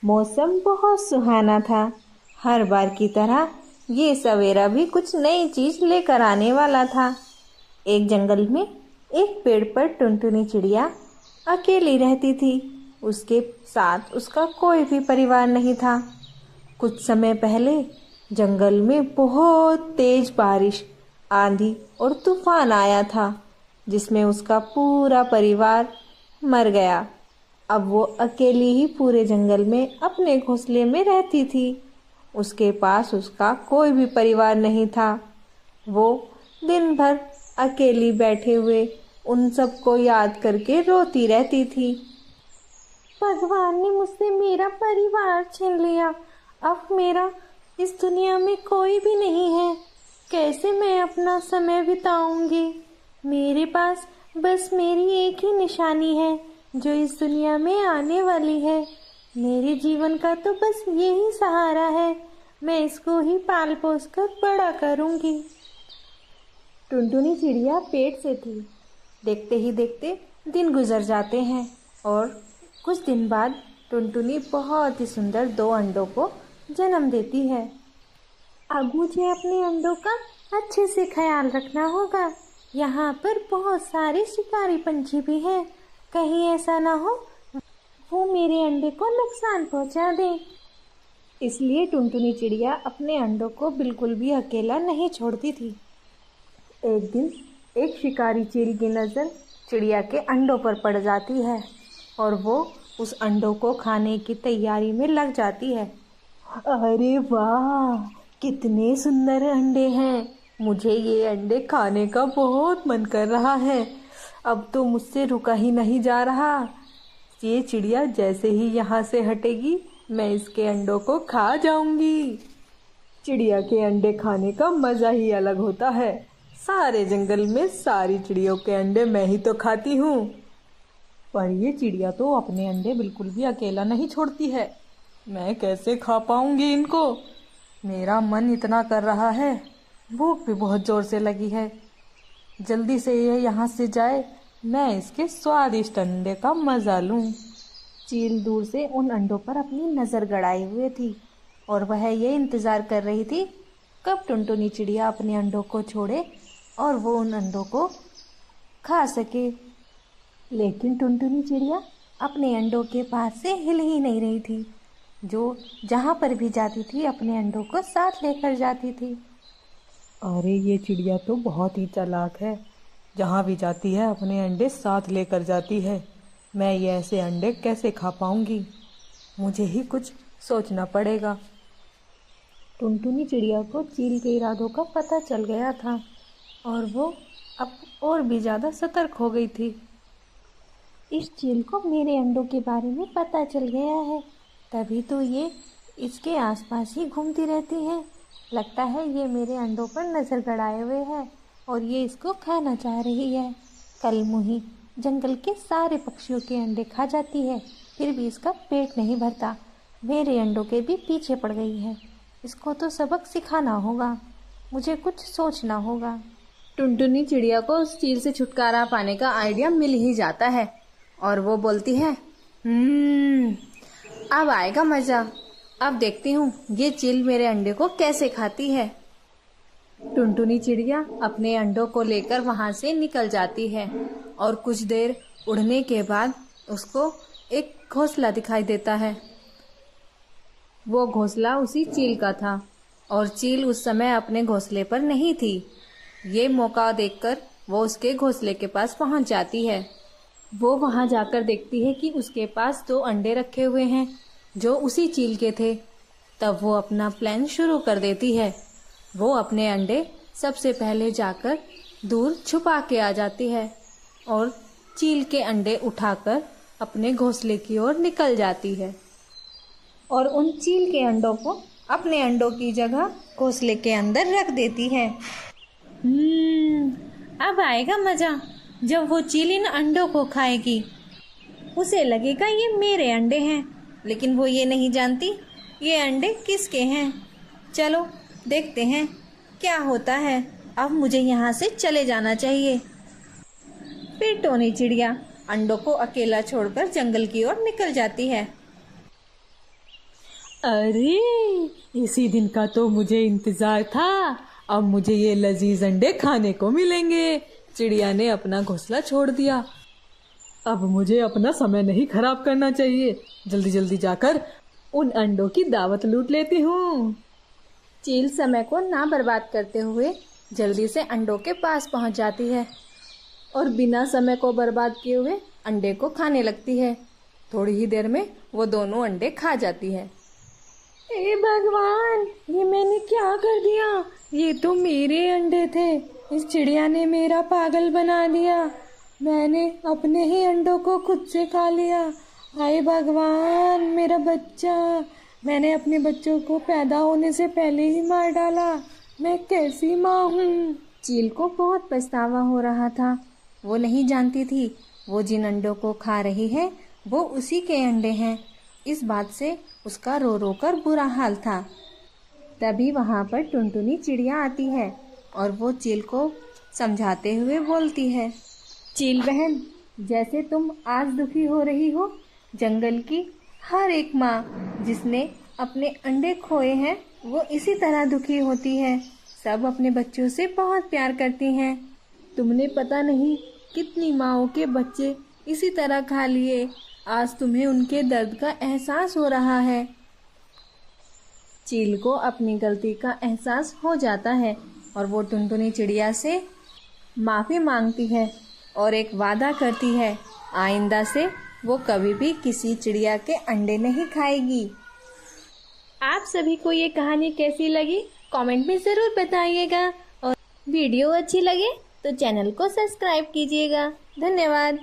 मौसम बहुत सुहाना था। हर बार की तरह ये सवेरा भी कुछ नई चीज लेकर आने वाला था। एक जंगल में एक पेड़ पर टुनटुनी चिड़िया अकेली रहती थी। उसके साथ उसका कोई भी परिवार नहीं था। कुछ समय पहले जंगल में बहुत तेज बारिश, आंधी और तूफान आया था, जिसमें उसका पूरा परिवार मर गया। अब वो अकेली ही पूरे जंगल में अपने घोंसले में रहती थी। उसके पास उसका कोई भी परिवार नहीं था। वो दिन भर अकेली बैठे हुए उन सबको याद करके रोती रहती थी। भगवान ने मुझसे मेरा परिवार छीन लिया। अब मेरा इस दुनिया में कोई भी नहीं है। कैसे मैं अपना समय बिताऊंगी? मेरे पास बस मेरी एक ही निशानी है जो इस दुनिया में आने वाली है। मेरे जीवन का तो बस यही सहारा है। मैं इसको ही पाल पोस कर बड़ा करूंगी। टुनटुनी चिड़िया पेड़ से थी। देखते ही देखते दिन गुजर जाते हैं और कुछ दिन बाद टुनटुनी बहुत ही सुंदर 2 अंडों को जन्म देती है। अब मुझे अपने अंडों का अच्छे से ख्याल रखना होगा। यहाँ पर बहुत सारे शिकारी पंछी भी हैं। कहीं ऐसा ना हो वो मेरे अंडे को नुकसान पहुँचा दे। इसलिए टुनटुनी चिड़िया अपने अंडों को बिल्कुल भी अकेला नहीं छोड़ती थी। एक दिन एक शिकारी चील की नज़र चिड़िया के अंडों पर पड़ जाती है और वो उस अंडों को खाने की तैयारी में लग जाती है। अरे वाह, कितने सुंदर अंडे हैं! मुझे ये अंडे खाने का बहुत मन कर रहा है। अब तो मुझसे रुका ही नहीं जा रहा। ये चिड़िया जैसे ही यहाँ से हटेगी, मैं इसके अंडों को खा जाऊंगी। चिड़िया के अंडे खाने का मज़ा ही अलग होता है। सारे जंगल में सारी चिड़ियों के अंडे मैं ही तो खाती हूँ। पर ये चिड़िया तो अपने अंडे बिल्कुल भी अकेला नहीं छोड़ती है। मैं कैसे खा पाऊंगी इनको? मेरा मन इतना कर रहा है, भूख भी बहुत ज़ोर से लगी है। जल्दी से ये यहाँ से जाए, मैं इसके स्वादिष्ट अंडे का मज़ा लूँ। चील दूर से उन अंडों पर अपनी नज़र गड़ाए हुए थी और वह ये इंतज़ार कर रही थी कब टुनटुनी चिड़िया अपने अंडों को छोड़े और वो उन अंडों को खा सके। लेकिन टुनटुनी चिड़िया अपने अंडों के पास से हिल ही नहीं रही थी। जो जहाँ पर भी जाती थी अपने अंडों को साथ लेकर जाती थी। अरे ये चिड़िया तो बहुत ही चालाक है। जहाँ भी जाती है अपने अंडे साथ लेकर जाती है। मैं ये ऐसे अंडे कैसे खा पाऊंगी? मुझे ही कुछ सोचना पड़ेगा। टुनटुनी चिड़िया को चील के इरादों का पता चल गया था और वो अब और भी ज़्यादा सतर्क हो गई थी। इस चील को मेरे अंडों के बारे में पता चल गया है, तभी तो ये इसके आसपास ही घूमती रहती है। लगता है ये मेरे अंडों पर नज़र गड़ाए हुए है और ये इसको खाना चाह रही है। कल मुही जंगल के सारे पक्षियों के अंडे खा जाती है, फिर भी इसका पेट नहीं भरता। मेरे अंडों के भी पीछे पड़ गई है। इसको तो सबक सिखाना होगा। मुझे कुछ सोचना होगा। टुनटुनी चिड़िया को उस चील से छुटकारा पाने का आइडिया मिल ही जाता है और वो बोलती है, अब आएगा मज़ा। अब देखती हूँ ये चील मेरे अंडे को कैसे खाती है। टुनटुनी चिड़िया अपने अंडों को लेकर वहाँ से निकल जाती है और कुछ देर उड़ने के बाद उसको एक घोंसला दिखाई देता है। वो घोंसला उसी चील का था और चील उस समय अपने घोंसले पर नहीं थी। ये मौका देखकर वो उसके घोंसले के पास पहुँच जाती है। वो वहाँ जाकर देखती है कि उसके पास 2 अंडे रखे हुए हैं जो उसी चील के थे। तब वो अपना प्लान शुरू कर देती है। वो अपने अंडे सबसे पहले जाकर दूर छुपा के आ जाती है और चील के अंडे उठाकर अपने घोंसले की ओर निकल जाती है और उन चील के अंडों को अपने अंडों की जगह घोंसले के अंदर रख देती है। अब आएगा मज़ा। जब वो चील इन अंडों को खाएगी, उसे लगेगा ये मेरे अंडे हैं, लेकिन वो ये नहीं जानती ये अंडे किसके हैं। चलो देखते हैं क्या होता है। अब मुझे यहाँ से चले जाना चाहिए। फिर टोनी चिड़िया अंडों को अकेला छोड़कर जंगल की ओर निकल जाती है। अरे, इसी दिन का तो मुझे इंतजार था। अब मुझे ये लजीज अंडे खाने को मिलेंगे। चिड़िया ने अपना घोंसला छोड़ दिया। अब मुझे अपना समय नहीं खराब करना चाहिए। जल्दी जल्दी जाकर उन अंडों की दावत लूट लेती हूँ। चील समय को ना बर्बाद करते हुए जल्दी से अंडों के पास पहुंच जाती है और बिना समय को बर्बाद किए हुए अंडे को खाने लगती है। थोड़ी ही देर में वो दोनों अंडे खा जाती है। हे भगवान, ये मैंने क्या कर दिया? ये तो मेरे अंडे थे। इस चिड़िया ने मेरा पागल बना दिया। मैंने अपने ही अंडों को खुद से खा लिया। हाय भगवान, मेरा बच्चा! मैंने अपने बच्चों को पैदा होने से पहले ही मार डाला। मैं कैसी माँ हूँ? चील को बहुत पछतावा हो रहा था। वो नहीं जानती थी वो जिन अंडों को खा रही है वो उसी के अंडे हैं। इस बात से उसका रो रो कर बुरा हाल था। तभी वहाँ पर टुनटुनी चिड़िया आती है और वो चील को समझाते हुए बोलती है, चील बहन, जैसे तुम आज दुखी हो रही हो, जंगल की हर एक माँ जिसने अपने अंडे खोए हैं वो इसी तरह दुखी होती है। सब अपने बच्चों से बहुत प्यार करती हैं। तुमने पता नहीं कितनी माँओं के बच्चे इसी तरह खा लिए। आज तुम्हें उनके दर्द का एहसास हो रहा है। चील को अपनी गलती का एहसास हो जाता है और वो टुनटुनी चिड़िया से माफ़ी मांगती है और एक वादा करती है, आइंदा से वो कभी भी किसी चिड़िया के अंडे नहीं खाएगी। आप सभी को ये कहानी कैसी लगी कमेंट में ज़रूर बताइएगा और वीडियो अच्छी लगे तो चैनल को सब्सक्राइब कीजिएगा। धन्यवाद।